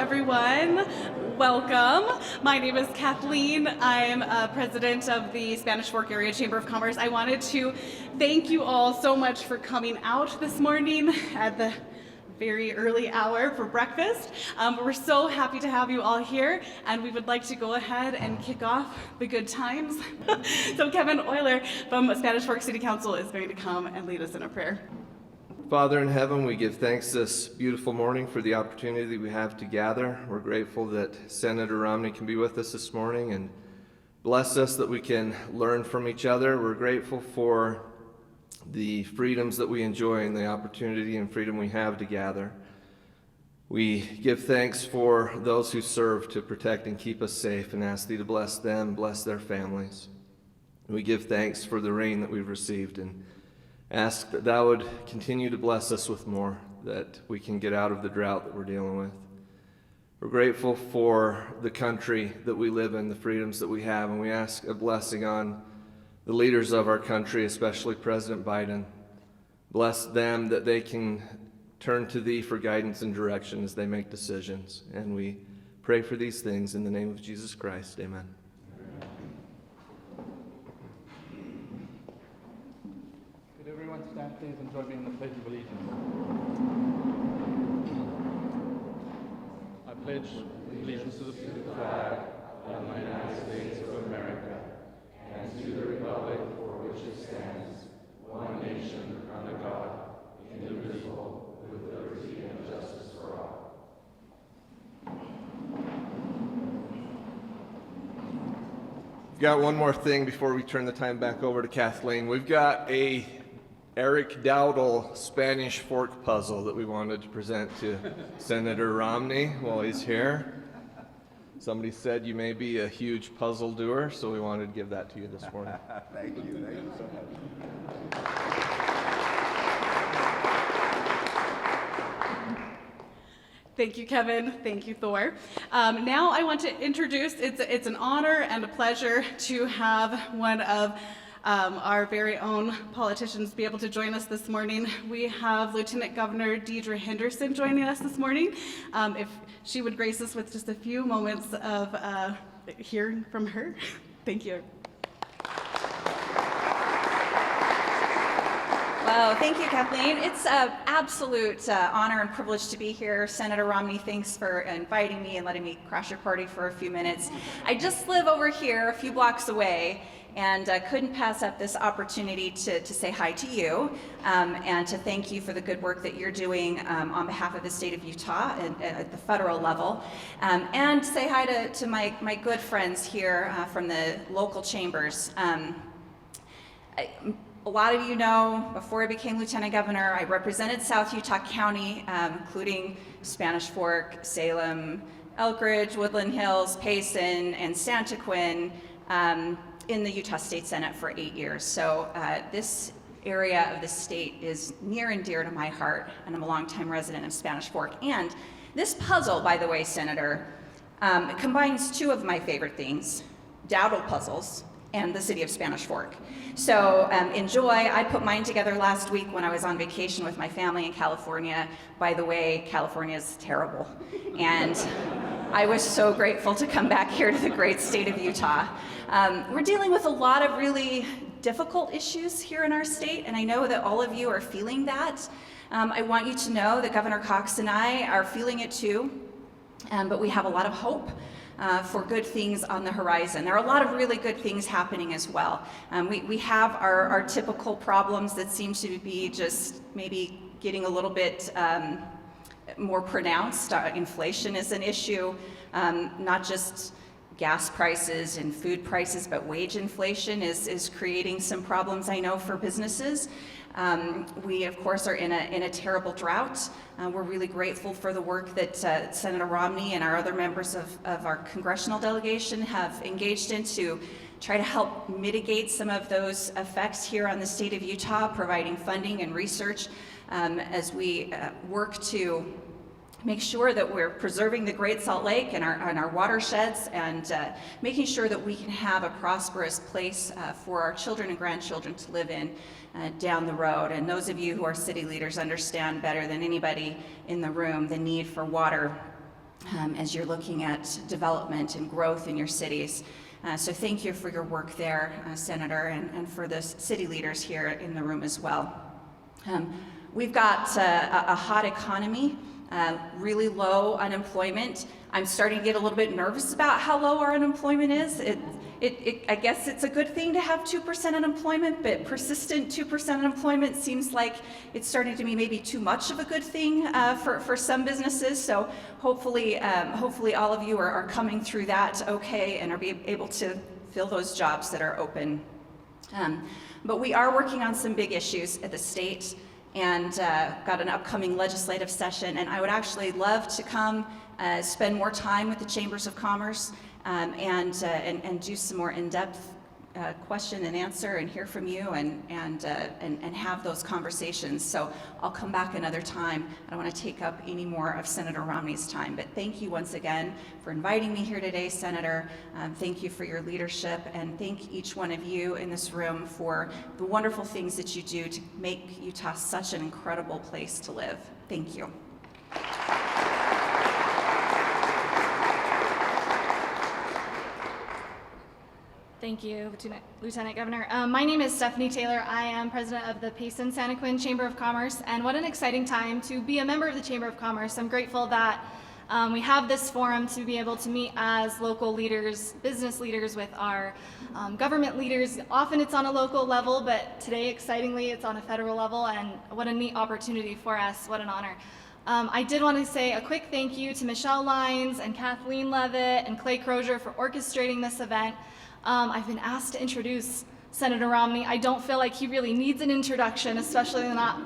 everyone. Welcome. My name is Kathleen. I'm president of the Spanish Fork Area Chamber of Commerce. I wanted to thank you all so much for coming out this morning at the very early hour for breakfast. We're so happy to have you all here, and we would like to go ahead and kick off the good times. So Kevin Euler from Spanish Fork City Council is going to come and lead us in a prayer. Father in heaven, we give thanks this beautiful morning for the opportunity we have to gather. We're grateful that Senator Romney can be with us this morning and bless us that we can learn from each other. We're grateful for the freedoms that we enjoy and the opportunity and freedom we have to gather. We give thanks for those who serve to protect and keep us safe and ask Thee to bless them, bless their families. We give thanks for the rain that we've received and ask that Thou would continue to bless us with more, that we can get out of the drought that we're dealing with. We're grateful for the country that we live in, the freedoms that we have, and we ask a blessing on the leaders of our country, especially President Biden. Bless them that they can turn to Thee for guidance and direction as they make decisions. And we pray for these things in the name of Jesus Christ. Amen. Could everyone stand, please, and join me in the Pledge of Allegiance? I pledge allegiance to the flag of the United States of America and to the republic for which it stands, one nation under God, indivisible, with liberty and justice for all. We've got one more thing before we turn the time back over to Kathleen. We've got a Eric Dowdle Spanish Fork puzzle that we wanted to present to Senator Romney while he's here. Somebody said you may be a huge puzzle doer, so we wanted to give that to you this morning. Thank you so much. Thank you, Kevin. Thank you, Thor. Now I want to introduce, it's an honor and a pleasure to have one of our very own politicians be able to join us this morning. We have Lieutenant Governor Deidre Henderson joining us this morning. If she would grace us with just a few moments of hearing from her. Thank you. Well, thank you, Kathleen. It's an absolute honor and privilege to be here. Senator Romney, thanks for inviting me and letting me crash your party for a few minutes. I just live over here a few blocks away, and couldn't pass up this opportunity to say hi to you and to thank you for the good work that you're doing on behalf of the state of Utah at the federal level, and say hi to my good friends here from the local chambers. A lot of you know, before I became Lieutenant Governor, I represented South Utah County, including Spanish Fork, Salem, Elk Ridge, Woodland Hills, Payson, and Santaquin, in the Utah State Senate for 8 years. So this area of the state is near and dear to my heart, and I'm a longtime resident of Spanish Fork. And this puzzle, by the way, Senator, combines two of my favorite things, Dowdle puzzles and the city of Spanish Fork. So enjoy. I put mine together last week when I was on vacation with my family in California. By the way, California is terrible. And I was so grateful to come back here to the great state of Utah. We're dealing with a lot of really difficult issues here in our state, and I know that all of you are feeling that. I want you to know that Governor Cox and I are feeling it too, but we have a lot of hope for good things on the horizon. There are a lot of really good things happening as well. We have our typical problems that seem to be just maybe getting a little bit more pronounced. Inflation is an issue, not just gas prices and food prices, but wage inflation is creating some problems, I know, for businesses. We, of course, are in a terrible drought. We're really grateful for the work that Senator Romney and our other members of our congressional delegation have engaged in to try to help mitigate some of those effects here on the state of Utah, providing funding and research as we work to make sure that we're preserving the Great Salt Lake and our watersheds, and making sure that we can have a prosperous place for our children and grandchildren to live in down the road. And those of you who are city leaders understand better than anybody in the room the need for water as you're looking at development and growth in your cities. So thank you for your work there, Senator, and for the city leaders here in the room as well. We've got a hot economy, really low unemployment. I'm starting to get a little bit nervous about how low our unemployment is. I guess it's a good thing to have 2% unemployment, but persistent 2% unemployment seems like it's starting to be maybe too much of a good thing for some businesses. So hopefully all of you are coming through that okay and are able to fill those jobs that are open. But we are working on some big issues at the state and got an upcoming legislative session, and I would actually love to come spend more time with the Chambers of Commerce and do some more in-depth question and answer and hear from you and have those conversations. So I'll come back another time. I don't want to take up any more of Senator Romney's time, but thank you once again for inviting me here today, Senator. Thank you for your leadership, and thank each one of you in this room for the wonderful things that you do to make Utah such an incredible place to live. Thank you. Thank you, Lieutenant Governor. My name is Stephanie Taylor. I am president of the Payson-Santaquin Chamber of Commerce, and what an exciting time to be a member of the Chamber of Commerce. I'm grateful that we have this forum to be able to meet as local leaders, business leaders with our government leaders. Often it's on a local level, but today, excitingly, it's on a federal level, and what a neat opportunity for us. What an honor. I did want to say a quick thank you to Michelle Lyons and Kathleen Levitt and Clay Crozier for orchestrating this event. I've been asked to introduce Senator Romney. I don't feel like he really needs an introduction, especially not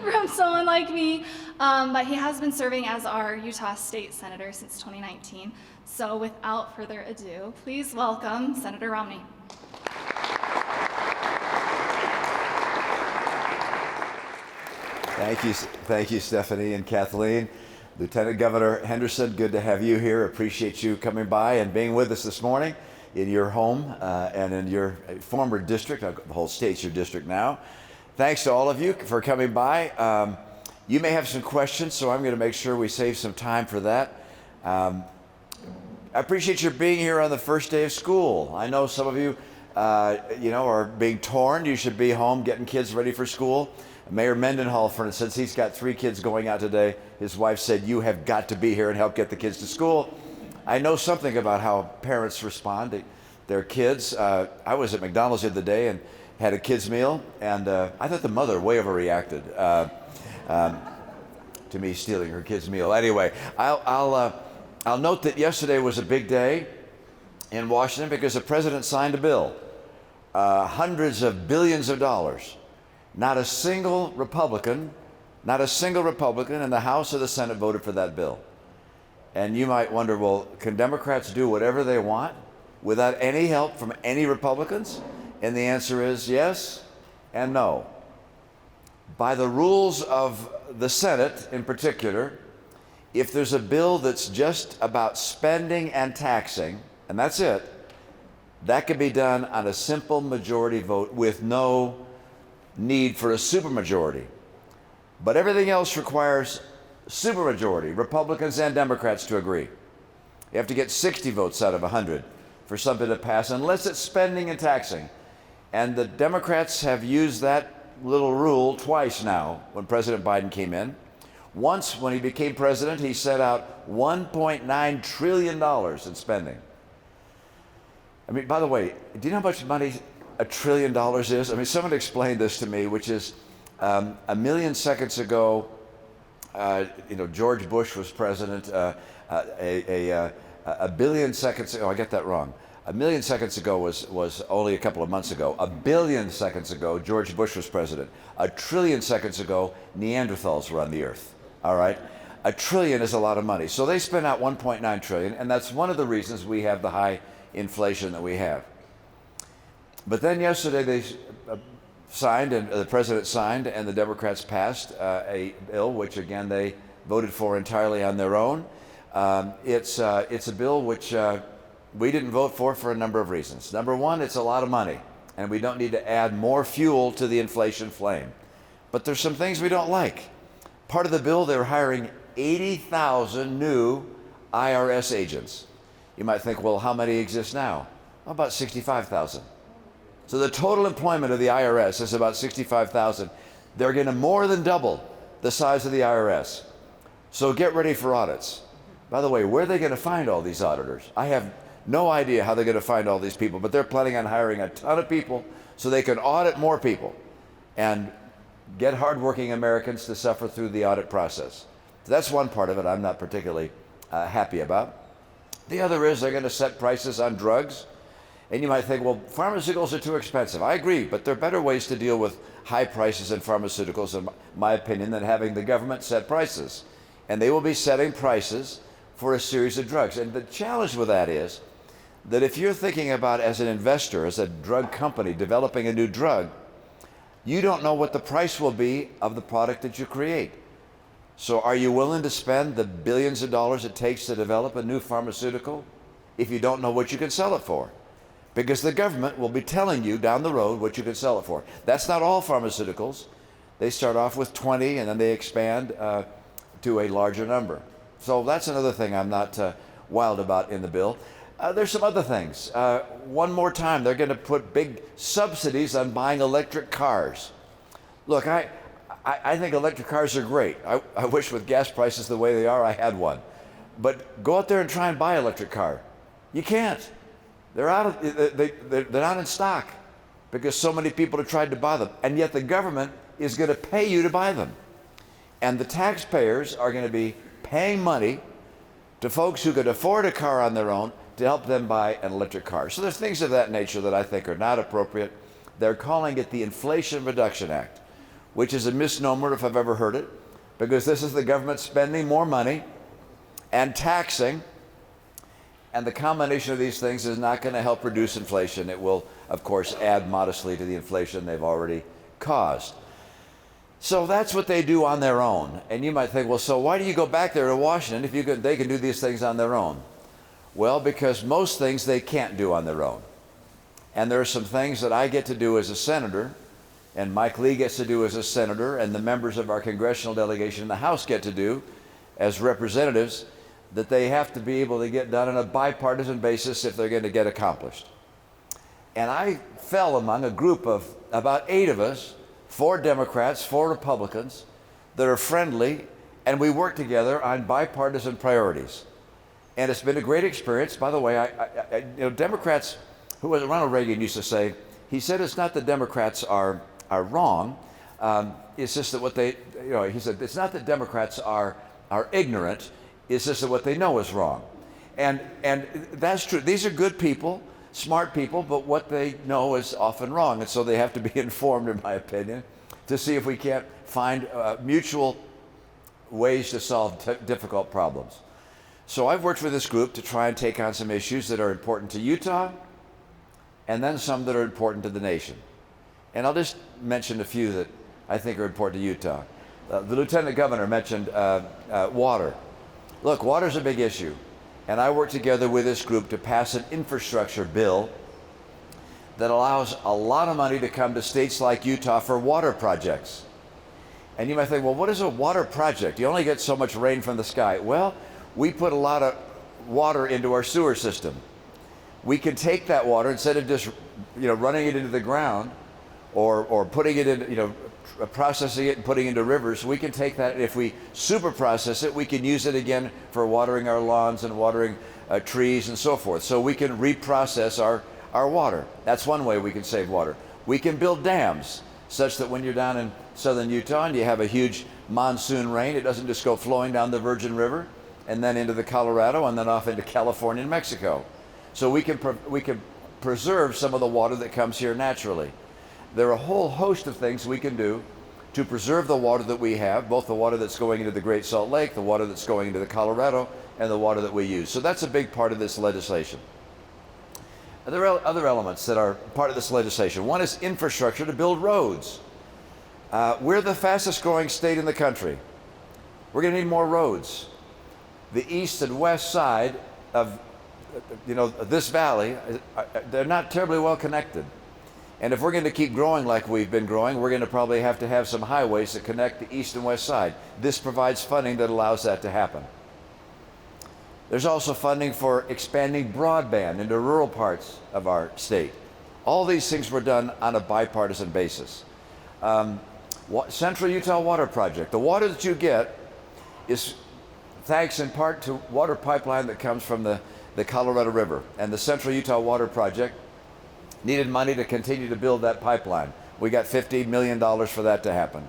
from someone like me, but he has been serving as our Utah State Senator since 2019. So without further ado, please welcome Senator Romney. Thank you, Stephanie and Kathleen. Lieutenant Governor Henderson, good to have you here. Appreciate you coming by and being with us this morning in your home and in your former district. The whole state's your district now. Thanks to all of you for coming by. You may have some questions, so I'm going to make sure we save some time for that. I appreciate your being here on the first day of school. I know some of you, are being torn. You should be home getting kids ready for school. Mayor Mendenhall, for instance, he's got 3 kids going out today. His wife said, you have got to be here and help get the kids to school. I know something about how parents respond to their kids. I was at McDonald's the other day and had a kids meal, and I thought the mother way overreacted to me stealing her kids meal. Anyway, I'll note that yesterday was a big day in Washington because the president signed a bill, hundreds of billions of dollars. Not a single Republican in the House or the Senate voted for that bill. And you might wonder, well, can Democrats do whatever they want without any help from any Republicans? And the answer is yes and no. By the rules of the Senate in particular, if there's a bill that's just about spending and taxing, and that's it, that can be done on a simple majority vote with no need for a supermajority. But everything else requires supermajority, Republicans and Democrats to agree. You have to get 60 votes out of 100 for something to pass, unless it's spending and taxing. And the Democrats have used that little rule twice now when President Biden came in. Once, when he became president, he set out $1.9 trillion in spending. I mean, by the way, do you know how much money $1 trillion is? I mean, someone explained this to me, which is a million seconds ago, George Bush was president. A billion seconds ago, I get that wrong. A million seconds ago was only a couple of months ago. A billion seconds ago, George Bush was president. 1 trillion seconds ago, Neanderthals were on the earth. All right? 1 trillion is a lot of money. So they spent out 1.9 trillion, and that's one of the reasons we have the high inflation that we have. But then yesterday they signed, and the president signed, and the Democrats passed a bill which, again, they voted for entirely on their own. It's a bill which we didn't vote for a number of reasons. Number one, it's a lot of money, and we don't need to add more fuel to the inflation flame. But there's some things we don't like. Part of the bill, they're hiring 80,000 new IRS agents. You might think, well, how many exist now? About 65,000. So the total employment of the IRS is about 65,000. They're going to more than double the size of the IRS. So get ready for audits. By the way, where are they going to find all these auditors? I have no idea how they're going to find all these people, but they're planning on hiring a ton of people so they can audit more people and get hardworking Americans to suffer through the audit process. So that's one part of it I'm not particularly happy about. The other is they're going to set prices on drugs. And you might think, well, pharmaceuticals are too expensive. I agree, but there are better ways to deal with high prices in pharmaceuticals, in my opinion, than having the government set prices. And they will be setting prices for a series of drugs. And the challenge with that is that if you're thinking about, as an investor, as a drug company developing a new drug, you don't know what the price will be of the product that you create. So are you willing to spend the billions of dollars it takes to develop a new pharmaceutical if you don't know what you can sell it for? Because the government will be telling you down the road what you can sell it for. That's not all pharmaceuticals. They start off with 20 and then they expand to a larger number. So that's another thing I'm not wild about in the bill. There's some other things. One more time, they're going to put big subsidies on buying electric cars. Look, I think electric cars are great. I wish with gas prices the way they are, I had one. But go out there and try and buy an electric car. You can't. They're not in stock because so many people have tried to buy them. And yet the government is going to pay you to buy them. And the taxpayers are going to be paying money to folks who could afford a car on their own to help them buy an electric car. So there's things of that nature that I think are not appropriate. They're calling it the Inflation Reduction Act, which is a misnomer if I've ever heard it, because this is the government spending more money and taxing. And the combination of these things is not going to help reduce inflation. It will, of course, add modestly to the inflation they've already caused. So that's what they do on their own. And you might think, well, so why do you go back there to Washington if they can do these things on their own? Well, because most things they can't do on their own. And there are some things that I get to do as a senator, and Mike Lee gets to do as a senator, and the members of our congressional delegation in the House get to do as representatives, that they have to be able to get done on a bipartisan basis if they're going to get accomplished. And I fell among a group of about 8 of us, 4 Democrats, 4 Republicans, that are friendly, and we work together on bipartisan priorities. And it's been a great experience. By the way, Democrats, Ronald Reagan used to say, he said it's not that Democrats are wrong, it's just that what they, he said, it's not that Democrats are ignorant, it's just that what they know is wrong. And that's true. These are good people, smart people, but what they know is often wrong. And so they have to be informed, in my opinion, to see if we can't find mutual ways to solve difficult problems. So I've worked with this group to try and take on some issues that are important to Utah, and then some that are important to the nation. And I'll just mention a few that I think are important to Utah. The Lieutenant Governor mentioned water. Look, water's a big issue. And I worked together with this group to pass an infrastructure bill that allows a lot of money to come to states like Utah for water projects. And you might think, well, what is a water project? You only get so much rain from the sky. Well, we put a lot of water into our sewer system. We can take that water, instead of just running it into the ground or putting it in, processing it and putting it into rivers, we can take that, and if we super process it, we can use it again for watering our lawns and watering trees and so forth. So we can reprocess our water. That's one way we can save water. We can build dams such that when you're down in southern Utah and you have a huge monsoon rain, it doesn't just go flowing down the Virgin River and then into the Colorado and then off into California and Mexico. So we can preserve some of the water that comes here naturally. There are a whole host of things we can do to preserve the water that we have, both the water that's going into the Great Salt Lake, the water that's going into the Colorado, and the water that we use. So that's a big part of this legislation. There are other elements that are part of this legislation. One is infrastructure to build roads. We're the fastest growing state in the country. We're going to need more roads. The east and west side of this valley, they're not terribly well connected. And if we're going to keep growing like we've been growing, we're going to probably have to have some highways that connect the east and west side. This provides funding that allows that to happen. There's also funding for expanding broadband into rural parts of our state. All these things were done on a bipartisan basis. Central Utah Water Project. The water that you get is thanks in part to water pipeline that comes from the Colorado River. And the Central Utah Water Project needed money to continue to build that pipeline. We got $50 million for that to happen.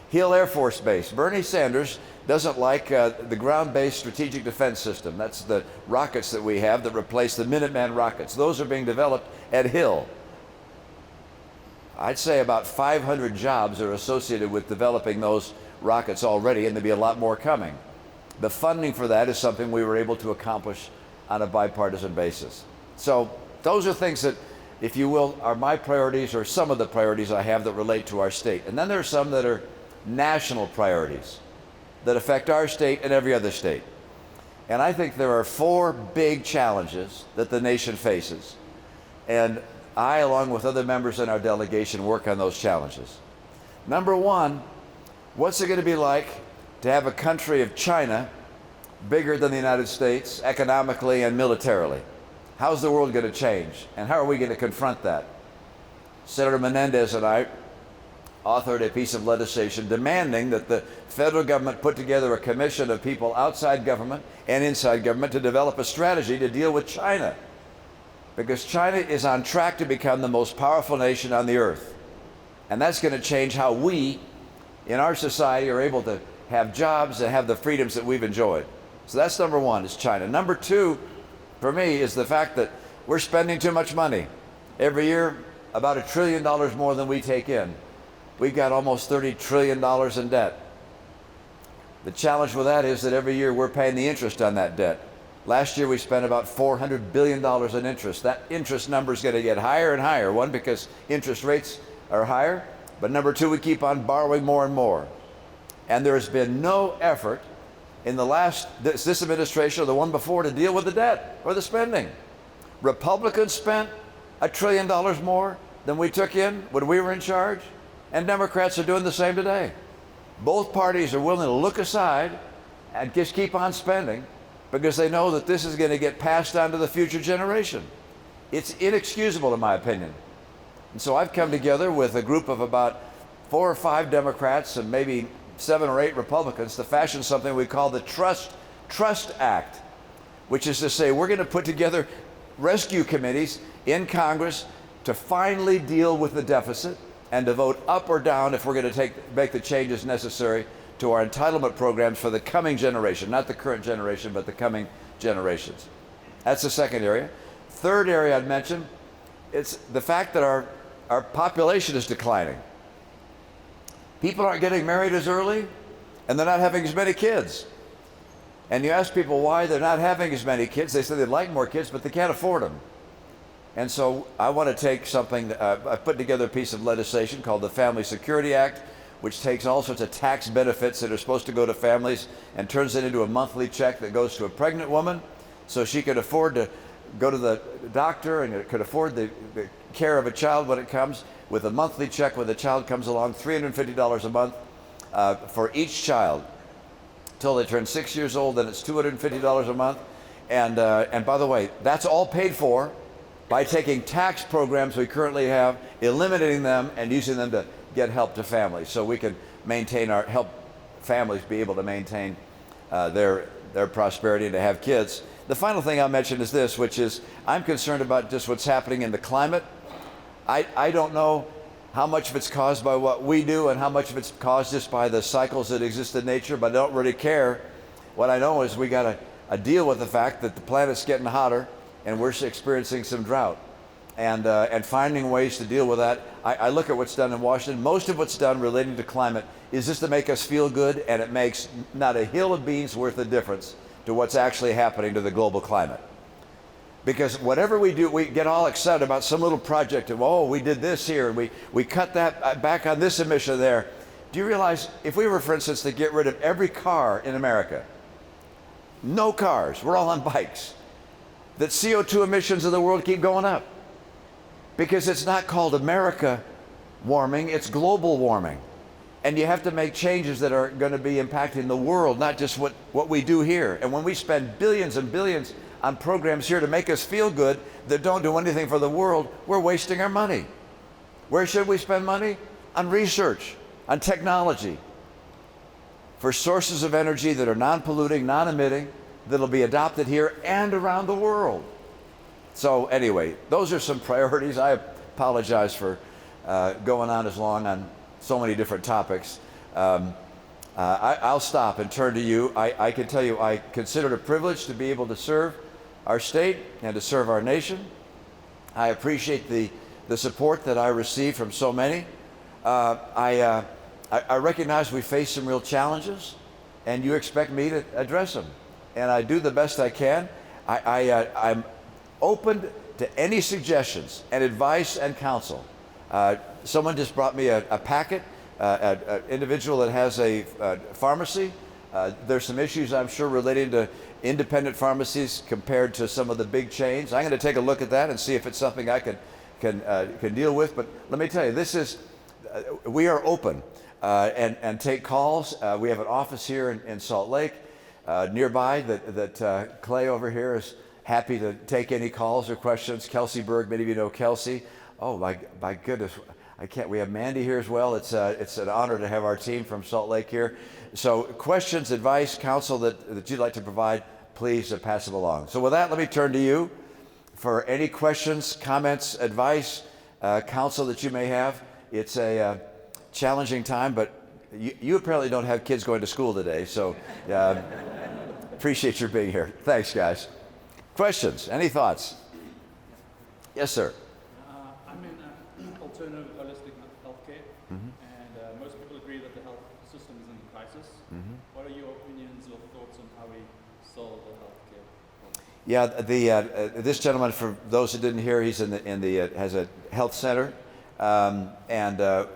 Hill Air Force Base. Bernie Sanders doesn't like the ground-based strategic defense system. That's the rockets that we have that replace the Minuteman rockets. Those are being developed at Hill. I'd say about 500 jobs are associated with developing those rockets already, and there'll be a lot more coming. The funding for that is something we were able to accomplish on a bipartisan basis. So those are things that, if you will, are my priorities, or some of the priorities I have that relate to our state. And then there are some that are national priorities that affect our state and every other state. And I think there are 4 big challenges that the nation faces. And I, along with other members in our delegation, work on those challenges. Number 1, what's it going to be like to have a country of China bigger than the United States economically and militarily? How's the world going to change? And how are we going to confront that? Senator Menendez and I authored a piece of legislation demanding that the federal government put together a commission of people outside government and inside government to develop a strategy to deal with China. Because China is on track to become the most powerful nation on the earth. And that's going to change how we, in our society, are able to have jobs and have the freedoms that we've enjoyed. So that's number 1, is China. Number 2, for me, is the fact that we're spending too much money. Every year, about $1 trillion more than we take in. We've got almost $30 trillion in debt. The challenge with that is that every year we're paying the interest on that debt. Last year we spent about $400 billion in interest. That interest number is going to get higher and higher. 1, because interest rates are higher, but number 2, we keep on borrowing more and more. And there has been no effort in this administration or the one before to deal with the debt or the spending. Republicans spent $1 trillion more than we took in when we were in charge, and Democrats are doing the same today. Both parties are willing to look aside and just keep on spending because they know that this is going to get passed on to the future generation. It's inexcusable, in my opinion. And so I've come together with a group of about 4 or 5 Democrats and maybe 7 or 8 Republicans to fashion something we call the Trust Act, which is to say we're going to put together rescue committees in Congress to finally deal with the deficit and to vote up or down if we're going to make the changes necessary to our entitlement programs for the coming generation, not the current generation, but the coming generations. That's the second area. Third area I'd mention, it's the fact that our population is declining. People aren't getting married as early, and they're not having as many kids. And you ask people why they're not having as many kids, they say they'd like more kids, but they can't afford them. And so I want to take something, I put together a piece of legislation called the Family Security Act, which takes all sorts of tax benefits that are supposed to go to families and turns it into a monthly check that goes to a pregnant woman so she could afford to go to the doctor and could afford the care of a child when it comes, with a monthly check when the child comes along, $350 a month for each child till they turn 6 years old. Then it's $250 a month. And by the way, that's all paid for by taking tax programs we currently have, eliminating them, and using them to get help to families so we can help families be able to maintain their prosperity and to have kids. The final thing I'll mention is this, which is I'm concerned about just what's happening in the climate. I don't know how much of it's caused by what we do and how much of it's caused just by the cycles that exist in nature, but I don't really care. What I know is we got to deal with the fact that the planet's getting hotter and we're experiencing some drought. And finding ways to deal with that. I look at what's done in Washington. Most of what's done relating to climate is just to make us feel good, and it makes not a hill of beans worth of difference to what's actually happening to the global climate. Because whatever we do, we get all excited about some little project of, oh, we did this here, and we cut that back on this emission there. Do you realize if we were, for instance, to get rid of every car in America, no cars, we're all on bikes, that CO2 emissions of the world keep going up? because it's not called America warming, it's global warming. And you have to make changes that are going to be impacting the world, not just what we do here. And when we spend billions and billions on programs here to make us feel good that don't do anything for the world, we're wasting our money. Where should we spend money? On research, on technology, for sources of energy that are non-polluting, non-emitting, that'll be adopted here and around the world. So anyway, those are some priorities. I apologize for going on as long on so many different topics. I'll stop and turn to you. I can tell you I consider it a privilege to be able to serve our state and to serve our nation. I appreciate the support that I receive from so many. I recognize we face some real challenges, and you expect me to address them. And I do the best I can. I'm open to any suggestions and advice and counsel. Someone just brought me a packet, an individual that has a pharmacy. There's some issues, I'm sure, relating to independent pharmacies compared to some of the big chains. I'm going to take a look at that and see if it's something I can deal with. But let me tell you, this is, we are open and take calls. We have an office here in Salt Lake nearby that Clay over here is happy to take any calls or questions. Kelsey Berg, many of you know Kelsey. Oh my goodness, I can't. We have Mandy here as well. It's an honor to have our team from Salt Lake here. So questions, advice, counsel that you'd like to provide, please pass them along. So with that, let me turn to you for any questions, comments, advice, counsel that you may have. It's a challenging time, but you apparently don't have kids going to school today, so appreciate your being here. Thanks, guys. Questions? Any thoughts? Yes, sir. I'm in alternative holistic healthcare, and most people agree that the health system is in crisis. What are your opinions or thoughts on how we solve the healthcare problem? Yeah, this gentleman, for those who didn't hear, he's has a health center, and it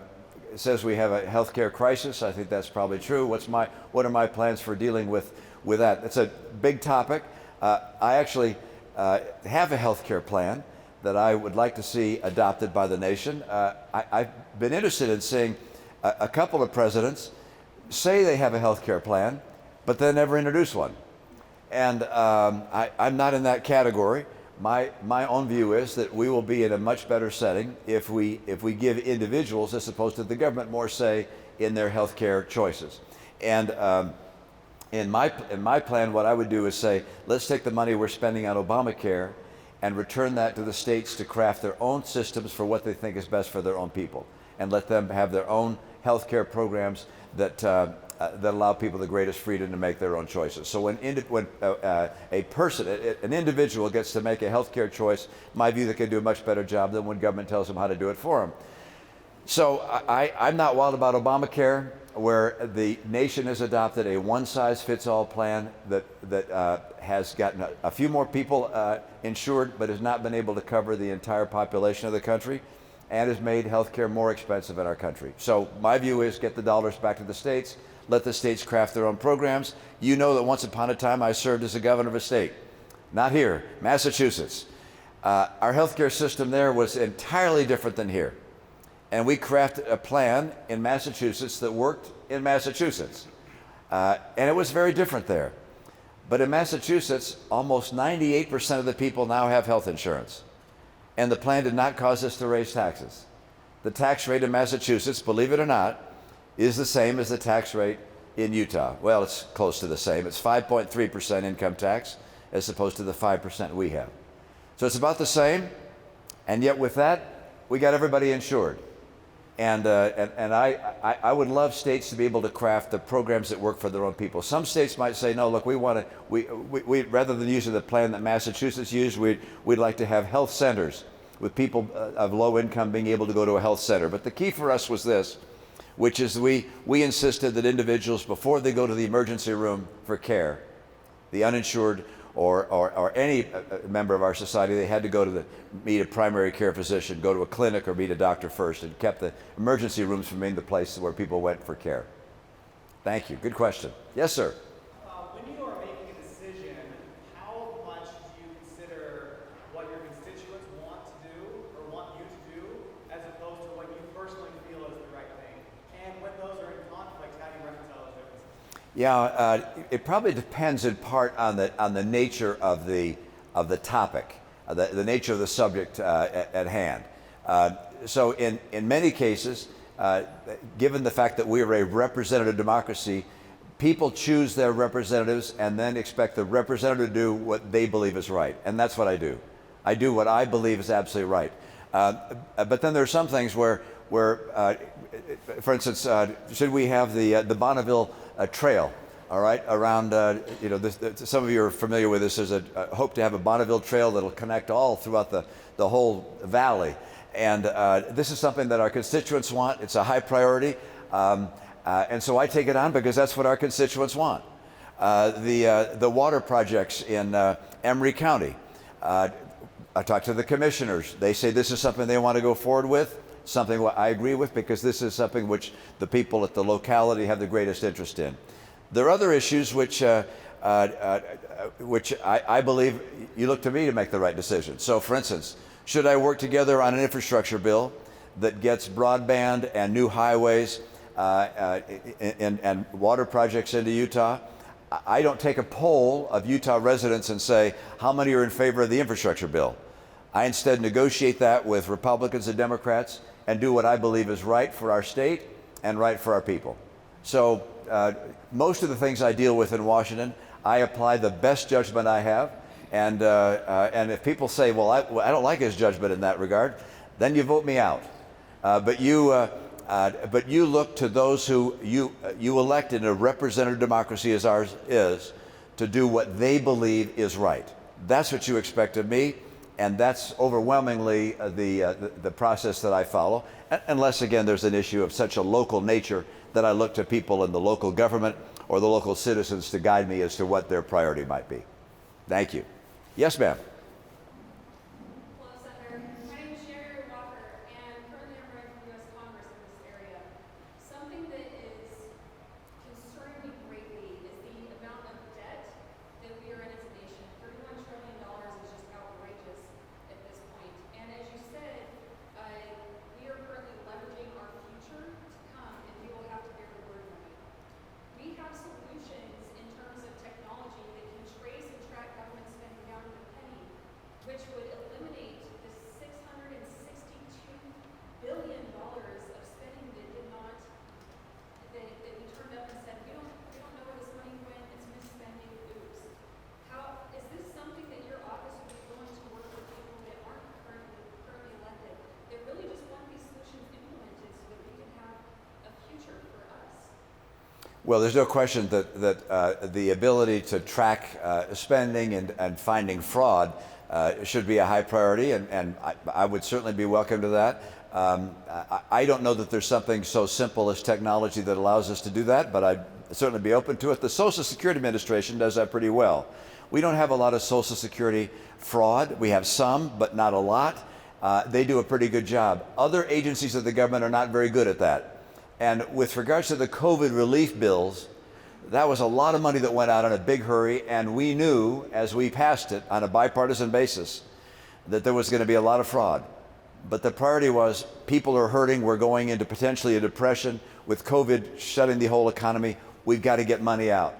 says we have a healthcare crisis. I think that's probably true. What are my plans for dealing with that? It's a big topic. I actually have a healthcare plan that I would like to see adopted by the nation. I've been interested in seeing a couple of presidents say they have a healthcare plan, but then never introduce one. And I'm not in that category. My own view is that we will be in a much better setting if we give individuals, as opposed to the government, more say in their healthcare choices. And in my plan, what I would do is say, let's take the money we're spending on Obamacare and return that to the states to craft their own systems for what they think is best for their own people, and let them have their own healthcare programs that allow people the greatest freedom to make their own choices. So when an individual gets to make a healthcare choice, my view, they can do a much better job than when government tells them how to do it for them. So I'm not wild about Obamacare, where the nation has adopted a one-size-fits-all plan that has gotten a few more people insured, but has not been able to cover the entire population of the country, and has made healthcare more expensive in our country. So my view is get the dollars back to the states, let the states craft their own programs. You know that once upon a time I served as a governor of a state, not here, Massachusetts. Our healthcare system there was entirely different than here. And we crafted a plan in Massachusetts that worked in Massachusetts. And it was very different there. But in Massachusetts, almost 98% of the people now have health insurance. And the plan did not cause us to raise taxes. The tax rate in Massachusetts, believe it or not, is the same as the tax rate in Utah. Well, it's close to the same. It's 5.3% income tax as opposed to the 5% we have. So it's about the same. And yet with that, we got everybody insured. And I would love states to be able to craft the programs that work for their own people. Some states might say, no, look, we rather than using the plan that Massachusetts used, we'd like to have health centers with people of low income being able to go to a health center. But the key for us was this, which is we insisted that individuals, before they go to the emergency room for care, the uninsured or any member of our society, they had to go to meet a primary care physician, go to a clinic, or meet a doctor first, and kept the emergency rooms from being the place where people went for care. Thank you. Good question. Yes, sir. When you are making a decision, how much do you consider what your constituents want to do or want you to Yeah, it probably depends in part on the nature of the topic, the nature of the subject at hand. So in many cases, given the fact that we are a representative democracy, people choose their representatives and then expect the representative to do what they believe is right, and that's what I do. I do what I believe is absolutely right. But then there are some things where for instance, should we have the Bonneville Trail, all right, around, some of you are familiar with this. There's a hope to have a Bonneville Trail that'll connect all throughout the whole valley. And this is something that our constituents want. It's a high priority. And so I take it on because that's what our constituents want. The water projects in Emery County. I talked to the commissioners. They say this is something they want to go forward with, something I agree with because this is something which the people at the locality have the greatest interest in. There are other issues which I believe you look to me to make the right decision. So for instance, should I work together on an infrastructure bill that gets broadband and new highways and water projects into Utah? I don't take a poll of Utah residents and say, how many are in favor of the infrastructure bill? I instead negotiate that with Republicans and Democrats and do what I believe is right for our state and right for our people. So most of the things I deal with in Washington, I apply the best judgment I have. And if people say, well, I don't like his judgment in that regard, then you vote me out. But you look to those who you elect in a representative democracy as ours is to do what they believe is right. That's what you expect of me, and that's overwhelmingly the process that I follow, unless, again, there's an issue of such a local nature that I look to people in the local government or the local citizens to guide me as to what their priority might be. Thank you. Yes, ma'am. Well, there's no question that the ability to track spending and finding fraud should be a high priority, and I would certainly be welcome to that. I don't know that there's something so simple as technology that allows us to do that, but I'd certainly be open to it. The Social Security Administration does that pretty well. We don't have a lot of Social Security fraud. We have some, but not a lot. They do a pretty good job. Other agencies of the government are not very good at that. And with regards to the COVID relief bills, that was a lot of money that went out in a big hurry, and we knew as we passed it on a bipartisan basis that there was going to be a lot of fraud. But the priority was people are hurting, we're going into potentially a depression with COVID shutting the whole economy, we've got to get money out.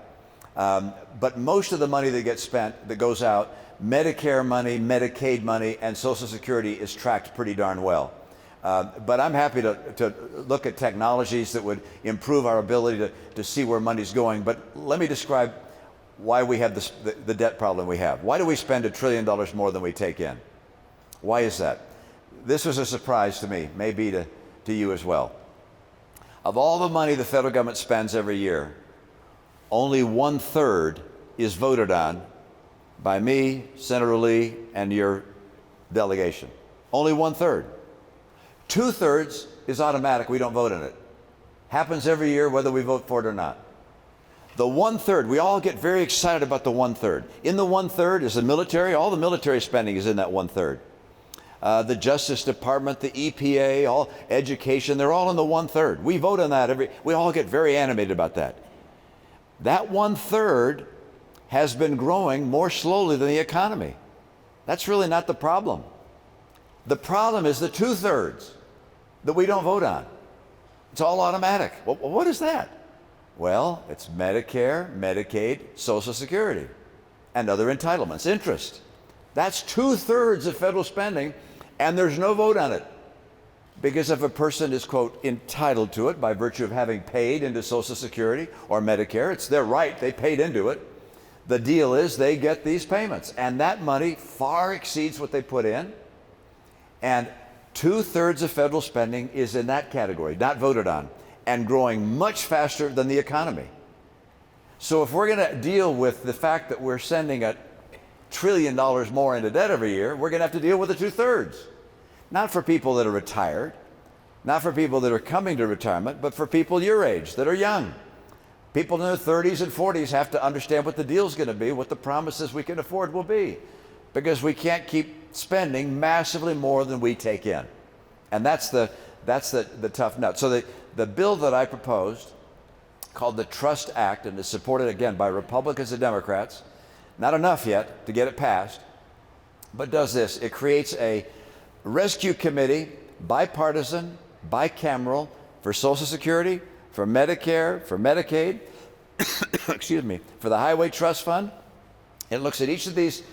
But most of the money that gets spent, that goes out, Medicare money, Medicaid money, and Social Security is tracked pretty darn well. But I'm happy to look at technologies that would improve our ability to see where money's going. But let me describe why we have the debt problem we have. Why do we spend $1 trillion more than we take in? Why is that? This was a surprise to me, maybe to you as well. Of all the money the federal government spends every year, only 1/3 is voted on by me, Senator Lee, and your delegation. Only 1/3. 2/3 is automatic. We don't vote on it. Happens every year whether we vote for it or not. The 1/3, we all get very excited about the 1/3. In the 1/3 is the military. All the military spending is in that 1/3. The Justice Department, the EPA, all education, they're all in the 1/3. We vote on that we all get very animated about that. That 1/3 has been growing more slowly than the economy. That's really not the problem. The problem is the 2/3 that we don't vote on. It's all automatic. Well, what is that? Well, it's Medicare, Medicaid, Social Security, and other entitlements, interest. That's 2/3 of federal spending, and there's no vote on it. Because if a person is, quote, entitled to it by virtue of having paid into Social Security or Medicare, it's their right, they paid into it. The deal is they get these payments, and that money far exceeds what they put in. And 2/3 of federal spending is in that category, not voted on, and growing much faster than the economy. So if we're going to deal with the fact that we're sending $1 trillion more into debt every year, we're going to have to deal with the 2/3. Not for people that are retired, not for people that are coming to retirement, but for people your age that are young. People in their 30s and 40s have to understand what the deal's going to be, what the promises we can afford will be, because we can't keep spending massively more than we take in. And that's the tough nut. So the bill that I proposed, called the Trust Act, and is supported again by Republicans and Democrats, not enough yet to get it passed, but does this. It creates a rescue committee, bipartisan, bicameral, for Social Security, for Medicare, for Medicaid, excuse me, for the Highway Trust Fund. It looks at each of these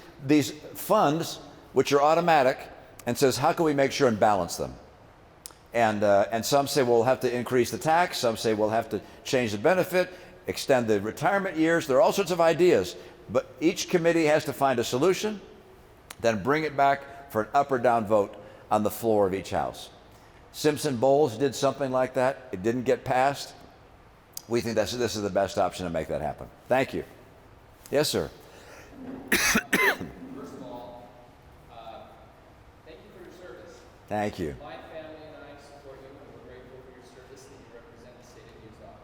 funds, which are automatic, and says, how can we make sure and balance them? And some say, well, we'll have to increase the tax. Some say we'll have to change the benefit, extend the retirement years. There are all sorts of ideas. But each committee has to find a solution, then bring it back for an up or down vote on the floor of each house. Simpson Bowles did something like that. It didn't get passed. We think this is the best option to make that happen. Thank you. Yes, sir. First of all, thank you for your service. Thank you. My family and I support you, and we're grateful for your service that you represent the state of Utah.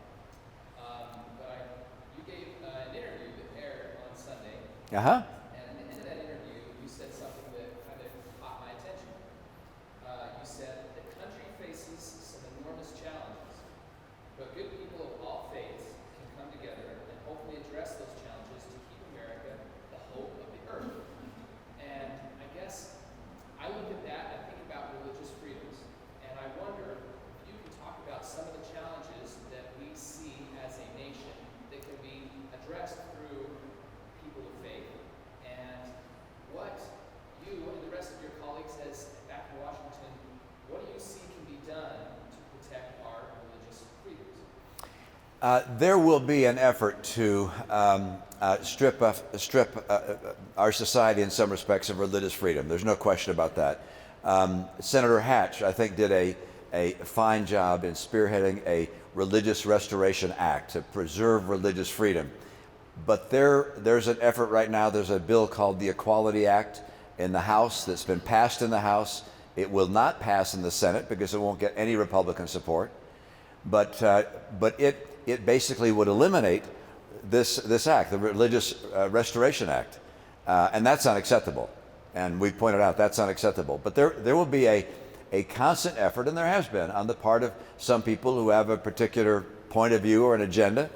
You gave an interview that aired on Sunday, Uh-huh. and at the end of that interview, you said something that kind of caught my attention. You said the country faces some enormous challenges, but good people of all faiths can come together and hopefully address those challenges to keep America the hope of the earth. And I guess I look at that, I think about religious freedoms, and I wonder if you can talk about some of the challenges that we see as a nation that can be addressed through people of faith, and what you and the rest of your colleagues as back in Washington, what do you see can be done to protect our religious freedoms? There will be an effort to strip our society in some respects of religious freedom. There's no question about that. Senator Hatch, I think, did a fine job in spearheading a Religious Restoration Act to preserve religious freedom. But there's an effort right now. There's a bill called the Equality Act in the House that's been passed in the House. It will not pass in the Senate because it won't get any Republican support. But it basically would eliminate this act, the Religious Restoration Act, and that's unacceptable. And we pointed out that's unacceptable. But there will be a constant effort, and there has been, on the part of some people who have a particular point of view or an agenda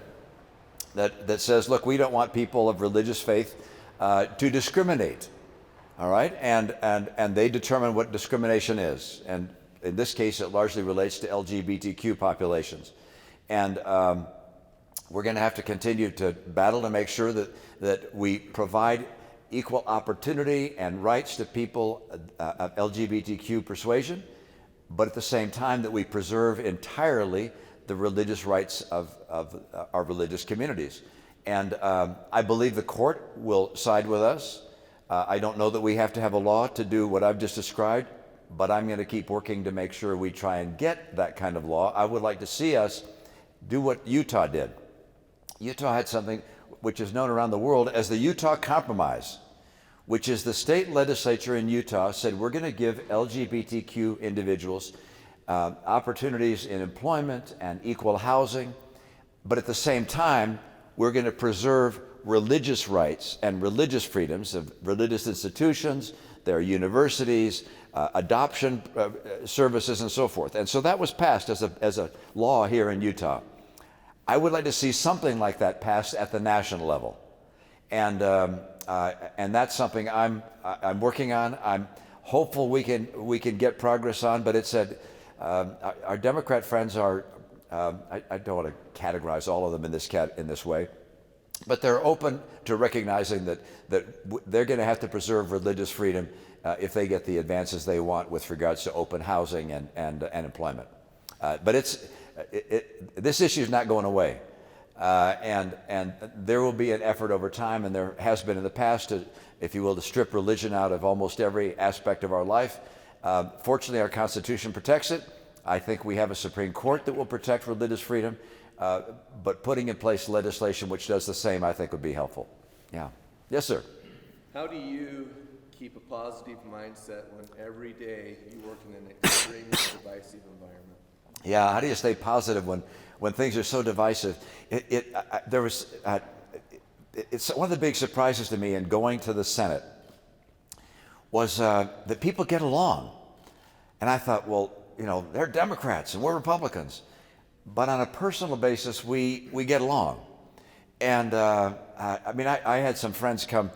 that says, look, we don't want people of religious faith to discriminate. All right, and they determine what discrimination is, and in this case, it largely relates to LGBTQ populations, and we're going to have to continue to battle to make sure that we provide equal opportunity and rights to people of LGBTQ persuasion, but at the same time that we preserve entirely the religious rights of our religious communities. And I believe the court will side with us. I don't know that we have to have a law to do what I've just described, but I'm going to keep working to make sure we try and get that kind of law. I would like to see us do what Utah did. Utah had something which is known around the world as the Utah Compromise, which is the state legislature in Utah said we're going to give LGBTQ individuals opportunities in employment and equal housing, but at the same time, we're going to preserve religious rights and religious freedoms of religious institutions, their universities, adoption services, and so forth. And so that was passed as a law here in Utah. I would like to see something like that passed at the national level, and that's something I'm working on. I'm hopeful we can get progress on, but it's our Democrat friends are I don't want to categorize all of them in this way, but they're open to recognizing that they're going to have to preserve religious freedom if they get the advances they want with regards to open housing and employment. But this issue is not going away, and there will be an effort over time, and there has been in the past, to, if you will, to strip religion out of almost every aspect of our life. Fortunately, our Constitution protects it. I think we have a Supreme Court that will protect religious freedom, but putting in place legislation which does the same, I think, would be helpful. Yeah. Yes, sir. How do you keep a positive mindset when every day you work in an extremely divisive environment? Yeah, how do you stay positive when things are so divisive? It's one of the big surprises to me in going to the Senate was that people get along. And I thought, well, you know, they're Democrats and we're Republicans. But on a personal basis, we get along. And I had some friends come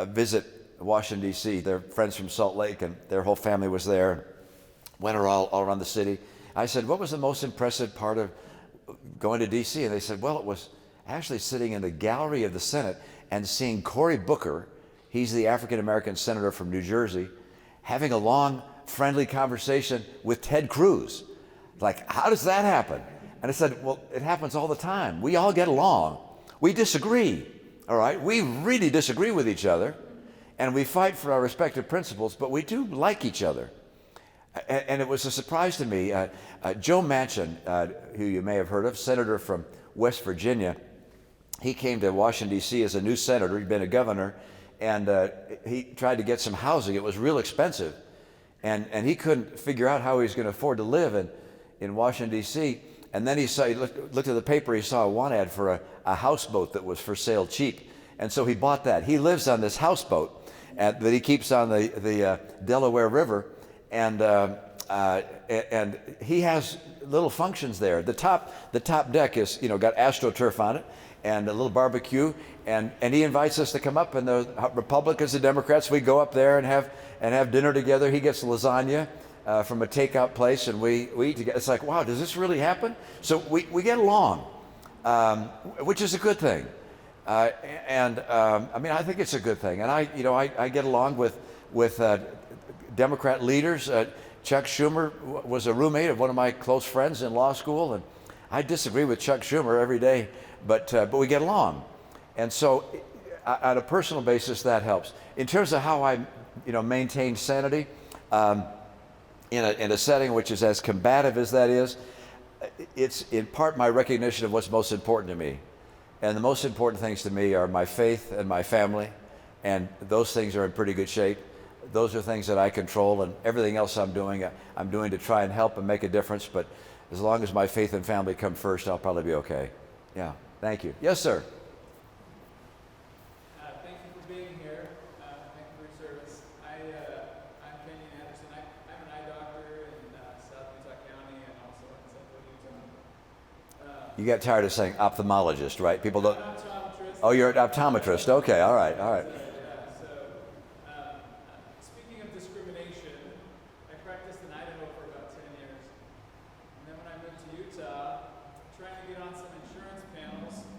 visit Washington, D.C. They're friends from Salt Lake, and their whole family was there. Went all around the city. I said, what was the most impressive part of going to D.C.? And they said, well, it was actually sitting in the gallery of the Senate and seeing Cory Booker, he's the African-American senator from New Jersey, having a long, friendly conversation with Ted Cruz. Like, how does that happen? And I said, well, it happens all the time. We all get along. We disagree, all right? We really disagree with each other, and we fight for our respective principles, but we do like each other. And it was a surprise to me. Joe Manchin, who you may have heard of, senator from West Virginia, he came to Washington, D.C. as a new senator. He'd been a governor, and he tried to get some housing. It was real expensive, and he couldn't figure out how he was going to afford to live in Washington, D.C. And then he looked at the paper, he saw a want ad for a houseboat that was for sale cheap, and so he bought that. He lives on this houseboat that he keeps on the Delaware River, and he has little functions there. The top deck is, got AstroTurf on it and a little barbecue, and he invites us to come up, and the Republicans and Democrats, we go up there and have dinner together. He gets lasagna from a takeout place, and we eat together. It's like, wow, does this really happen? So we get along, which is a good thing. I think it's a good thing, and I get along with Democrat leaders. Chuck Schumer was a roommate of one of my close friends in law school, and I disagree with Chuck Schumer every day, but we get along. And so on a personal basis, that helps. In terms of how I maintain sanity in a setting which is as combative as that is, it's in part my recognition of what's most important to me. And the most important things to me are my faith and my family, and those things are in pretty good shape. Those are things that I control, and everything else I'm doing to try and help and make a difference. But as long as my faith and family come first, I'll probably be okay. Yeah, thank you. Yes, sir. Thank you for being here. Thank you for your service. I'm Henderson. I'm an eye doctor in South Utah County and also in Central Utah. You got tired of saying ophthalmologist, right? People don't. I'm an optometrist. Oh, you're an optometrist. Okay, all right. Speaking of discrimination, I practiced in Idaho for about 10 years. And then when I moved to Utah, trying to get on some insurance panels,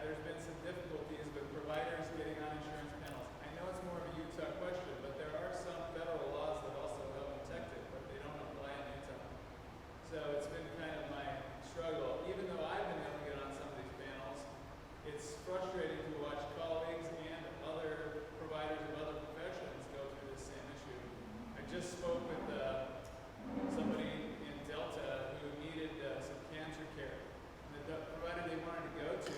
there's been some difficulties with providers getting on insurance panels. I know it's more of a Utah question, but there are some federal laws that also help protect it, but they don't apply in Utah. So it's been kind of my struggle. Even though I've been able to get on some of these panels, it's frustrating to watch colleagues and other providers of other professions go through this same issue. I just spoke with somebody in Delta who needed some cancer care. And the provider they wanted to go to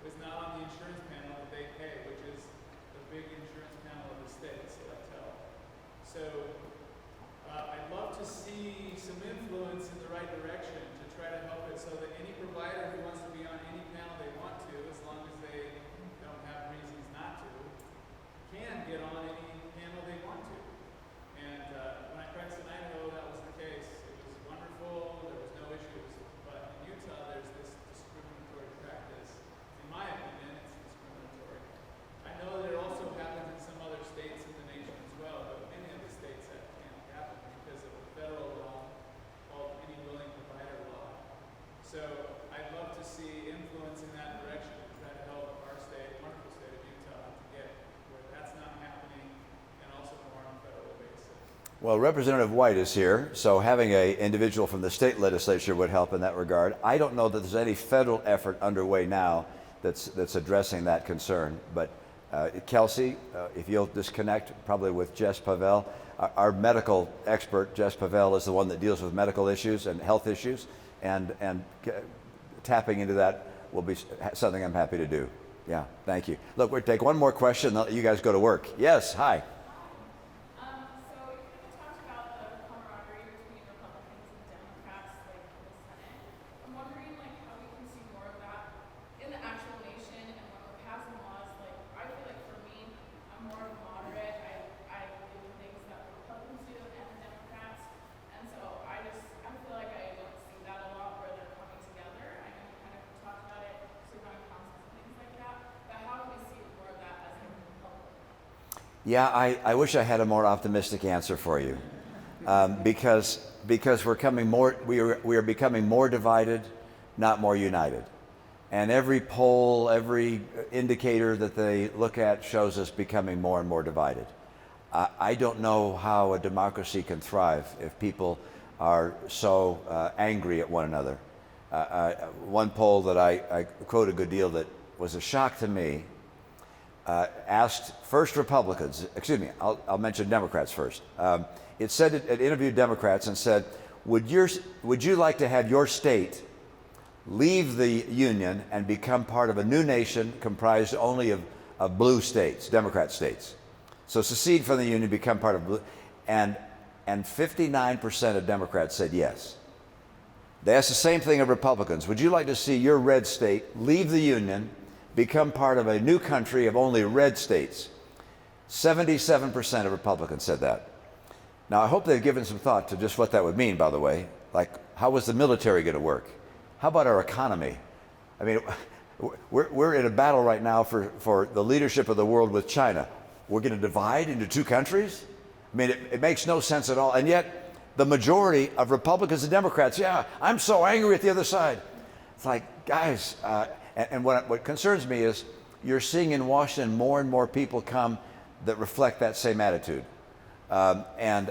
was not on the insurance panel that they pay, which is the big insurance panel of the state, Selectel. So I'd love to see some influence in the right direction to try to help it so that any provider who wants to be on any panel they want to, as long as they don't have reasons not to, can get on any panel they want to. And when I practiced in Idaho, that was the case. It was wonderful, there was no issues. But in Utah, there's this discriminatory practice. In my opinion, it's discriminatory. I know that it also happens in some other states in the nation as well, but many of the states that can't happen because of a federal law called Any Willing Provider Law. So Well, Representative White is here, so having an individual from the state legislature would help in that regard. I don't know that there's any federal effort underway now that's addressing that concern. But Kelsey, if you'll disconnect probably with Jess Pavel, our medical expert, Jess Pavel, is the one that deals with medical issues and health issues, and tapping into that will be something I'm happy to do. Yeah, thank you. Look, we'll take one more question, and I'll let you guys go to work. Yes, hi. Yeah, I wish I had a more optimistic answer for you, because we're coming more, we are becoming more divided, not more united. And every poll, every indicator that they look at shows us becoming more and more divided. I don't know how a democracy can thrive if people are so angry at one another. One poll that I quote a good deal that was a shock to me asked first Republicans, excuse me, I'll mention Democrats first. It said it interviewed Democrats and said, would you like to have your state leave the Union and become part of a new nation comprised only of blue states, Democrat states? So secede from the Union, become part of blue, and 59% of Democrats said yes. They asked the same thing of Republicans. Would you like to see your red state leave the Union, become part of a new country of only red states? 77% of Republicans said that. Now, I hope they've given some thought to just what that would mean, by the way. Like, how was the military going to work? How about our economy? I mean, we're in a battle right now for the leadership of the world with China. We're going to divide into two countries? I mean, it makes no sense at all. And yet, the majority of Republicans and Democrats, yeah, I'm so angry at the other side. It's like, guys, and what concerns me is you're seeing in Washington more and more people come that reflect that same attitude, and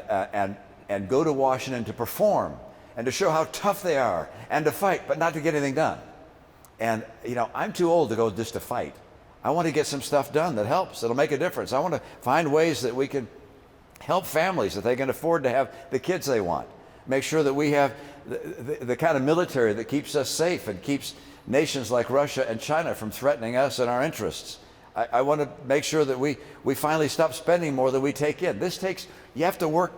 go to Washington to perform and to show how tough they are and to fight, but not to get anything done. And you know, I'm too old to go just to fight. I want to get some stuff done that helps, that'll make a difference. I want to find ways that we can help families that they can afford to have the kids they want. Make sure that we have the kind of military that keeps us safe and keeps nations like Russia and China from threatening us and our interests. I want to make sure that we finally stop spending more than we take in. You have to work,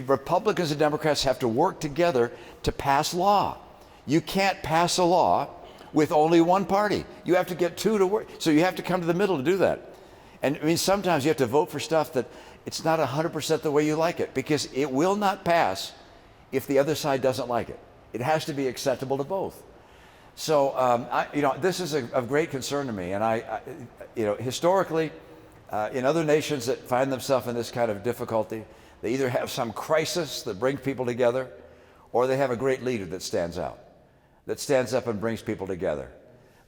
Republicans and Democrats have to work together to pass law. You can't pass a law with only one party. You have to get two to work. So you have to come to the middle to do that. And I mean, sometimes you have to vote for stuff that it's not 100% the way you like it, because it will not pass if the other side doesn't like it. It has to be acceptable to both. So, this is of great concern to me. And historically, in other nations that find themselves in this kind of difficulty, they either have some crisis that brings people together, or they have a great leader that stands out, that stands up and brings people together.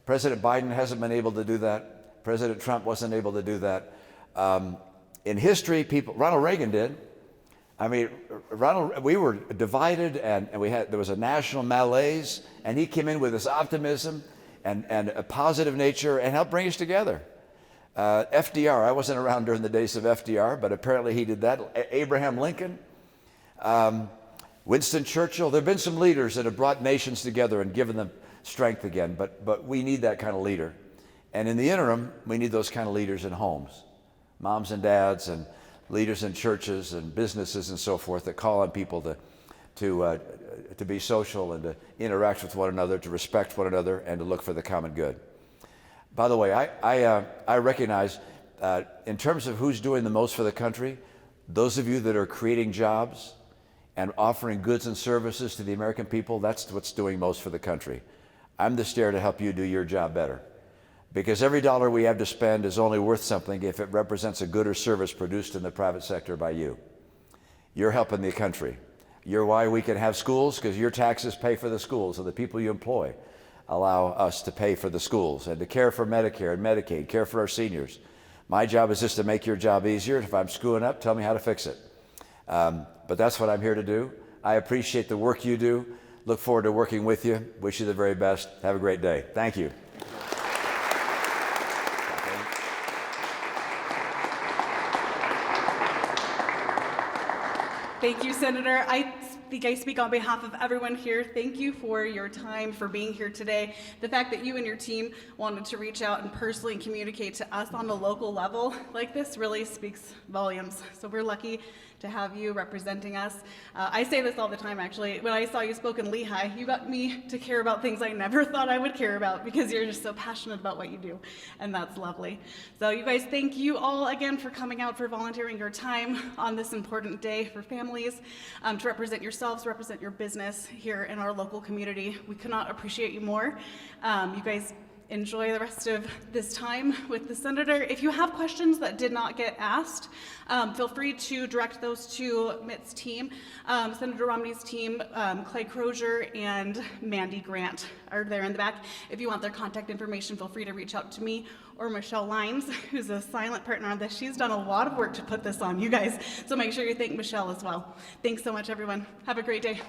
President Biden hasn't been able to do that. President Trump wasn't able to do that. In history, Ronald Reagan did. I mean, we were divided, and there was a national malaise, and he came in with this optimism and a positive nature and helped bring us together. FDR, I wasn't around during the days of FDR, but apparently he did that. Abraham Lincoln, Winston Churchill. There have been some leaders that have brought nations together and given them strength again, but we need that kind of leader. And in the interim, we need those kind of leaders in homes, moms and dads and leaders in churches and businesses and so forth, that call on people to be social and to interact with one another, to respect one another, and to look for the common good. By the way, I recognize, in terms of who's doing the most for the country, those of you that are creating jobs and offering goods and services to the American people, that's what's doing most for the country. I'm just there to help you do your job better. Because every dollar we have to spend is only worth something if it represents a good or service produced in the private sector by you. You're helping the country. You're why we can have schools, because your taxes pay for the schools, and the people you employ allow us to pay for the schools and to care for Medicare and Medicaid, care for our seniors. My job is just to make your job easier. If I'm screwing up, tell me how to fix it. But that's what I'm here to do. I appreciate the work you do. Look forward to working with you. Wish you the very best. Have a great day. Thank you. Thank you, Senator. I think I speak on behalf of everyone here. Thank you for your time, for being here today. The fact that you and your team wanted to reach out and personally communicate to us on a local level like this really speaks volumes. So we're lucky to have you representing us. I say this all the time, actually. When I saw you spoke in Lehigh, you got me to care about things I never thought I would care about because you're just so passionate about what you do, and that's lovely. So you guys, thank you all again for coming out, for volunteering your time on this important day for families, to represent yourselves, represent your business here in our local community. We could not appreciate you more. You guys enjoy the rest of this time with the senator. If you have questions that did not get asked, feel free to direct those to Mitt's team. Senator Romney's team, Clay Crozier and Mandy Grant are there in the back. If you want their contact information, feel free to reach out to me or Michelle Lines, who's a silent partner on this. She's done a lot of work to put this on, you guys, so make sure you thank Michelle as well. Thanks so much, everyone. Have a great day.